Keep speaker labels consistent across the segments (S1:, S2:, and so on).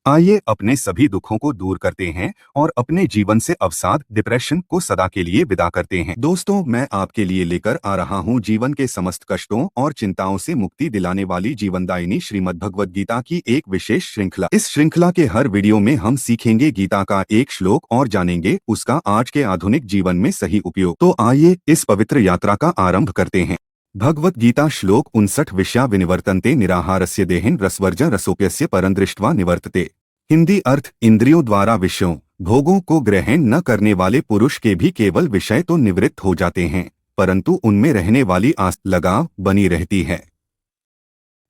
S1: आइए अपने सभी दुखों को दूर करते हैं और अपने जीवन से अवसाद डिप्रेशन को सदा के लिए विदा करते हैं। दोस्तों, मैं आपके लिए लेकर आ रहा हूँ जीवन के समस्त कष्टों और चिंताओं से मुक्ति दिलाने वाली जीवनदायिनी श्रीमद् भगवद गीता की एक विशेष श्रृंखला। इस श्रृंखला के हर वीडियो में हम सीखेंगे गीता का एक श्लोक और जानेंगे उसका आज के आधुनिक जीवन में सही उपयोग। तो आइए इस पवित्र यात्रा का आरंभ करते हैं। भगवद गीता श्लोक 59 विषया विनिवर्तन्ते निराहारस्य देहिन रसवर्ज रसोप्यस्य परं दृष्ट्वा निवर्तते। हिंदी अर्थ, इंद्रियों द्वारा विषयों भोगों को ग्रहण न करने वाले पुरुष के भी केवल विषय तो निवृत्त हो जाते हैं, परंतु उनमें रहने वाली आसक्ति लगाव बनी रहती है।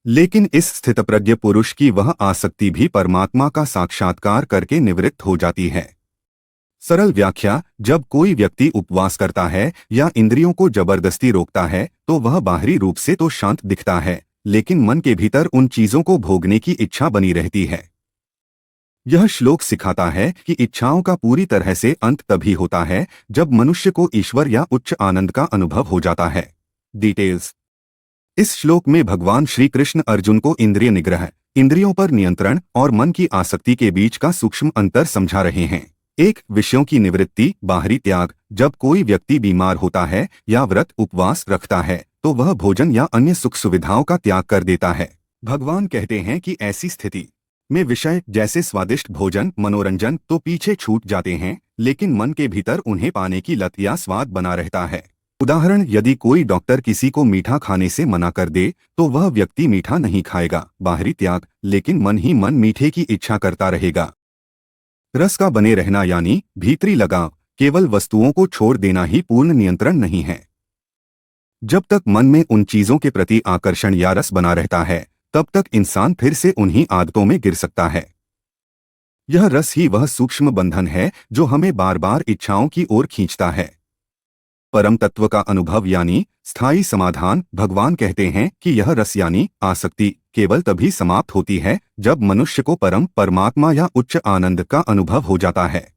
S1: लेकिन इस स्थितप्रज्ञ पुरुष की वह आसक्ति भी परमात्मा का साक्षात्कार करके निवृत्त हो जाती है। सरल व्याख्या, जब कोई व्यक्ति उपवास करता है या इंद्रियों को जबरदस्ती रोकता है तो वह बाहरी रूप से तो शांत दिखता है, लेकिन मन के भीतर उन चीजों को भोगने की इच्छा बनी रहती है। यह श्लोक सिखाता है कि इच्छाओं का पूरी तरह से अंत तभी होता है जब मनुष्य को ईश्वर या उच्च आनंद का अनुभव हो जाता है। डिटेल्स। इस श्लोक में भगवान श्री कृष्ण अर्जुन को इंद्रिय निग्रह, इंद्रियों पर नियंत्रण और मन की आसक्ति के बीच का सूक्ष्म अंतर समझा रहे हैं। एक, विषयों की निवृत्ति, बाहरी त्याग। जब कोई व्यक्ति बीमार होता है या व्रत उपवास रखता है तो वह भोजन या अन्य सुख सुविधाओं का त्याग कर देता है। भगवान कहते हैं कि ऐसी स्थिति में विषय जैसे स्वादिष्ट भोजन, मनोरंजन तो पीछे छूट जाते हैं, लेकिन मन के भीतर उन्हें पाने की लत या स्वाद बना रहता है। उदाहरण, यदि कोई डॉक्टर किसी को मीठा खाने से मना कर दे तो वह व्यक्ति मीठा नहीं खाएगा, बाहरी त्याग, लेकिन मन ही मन मीठे की इच्छा करता रहेगा। रस का बने रहना यानी भीतरी लगाव, केवल वस्तुओं को छोड़ देना ही पूर्ण नियंत्रण नहीं है। जब तक मन में उन चीजों के प्रति आकर्षण या रस बना रहता है तब तक इंसान फिर से उन्हीं आदतों में गिर सकता है। यह रस ही वह सूक्ष्म बंधन है जो हमें बार बार इच्छाओं की ओर खींचता है। परम तत्व का अनुभव यानी स्थायी समाधान, भगवान कहते हैं कि यह रस यानी आसक्ति केवल तभी समाप्त होती है जब मनुष्य को परमात्मा या उच्च आनंद का अनुभव हो जाता है।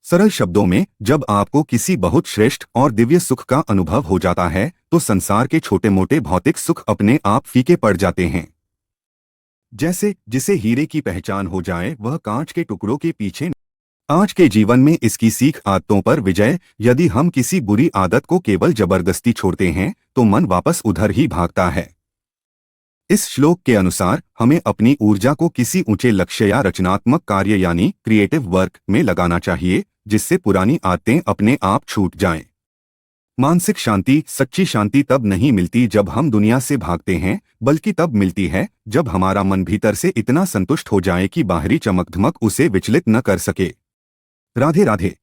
S1: सरल शब्दों में, जब आपको किसी बहुत श्रेष्ठ और दिव्य सुख का अनुभव हो जाता है तो संसार के छोटे मोटे भौतिक सुख अपने आप फीके पड़ जाते हैं। जैसे जिसे हीरे की पहचान हो जाए वह कांच के टुकड़ों के पीछे। आज के जीवन में इसकी सीख आदतों पर विजय। यदि हम किसी बुरी आदत को केवल जबरदस्ती छोड़ते हैं तो मन वापस उधर ही भागता है। इस श्लोक के अनुसार हमें अपनी ऊर्जा को किसी ऊंचे लक्ष्य या रचनात्मक कार्य यानी क्रिएटिव वर्क में लगाना चाहिए, जिससे पुरानी आदतें अपने आप छूट जाएं। मानसिक शांति, सच्ची शांति तब नहीं मिलती जब हम दुनिया से भागते हैं, बल्कि तब मिलती है जब हमारा मन भीतर से इतना संतुष्ट हो जाए कि बाहरी चमक धमक उसे विचलित न कर सके। राधे राधे।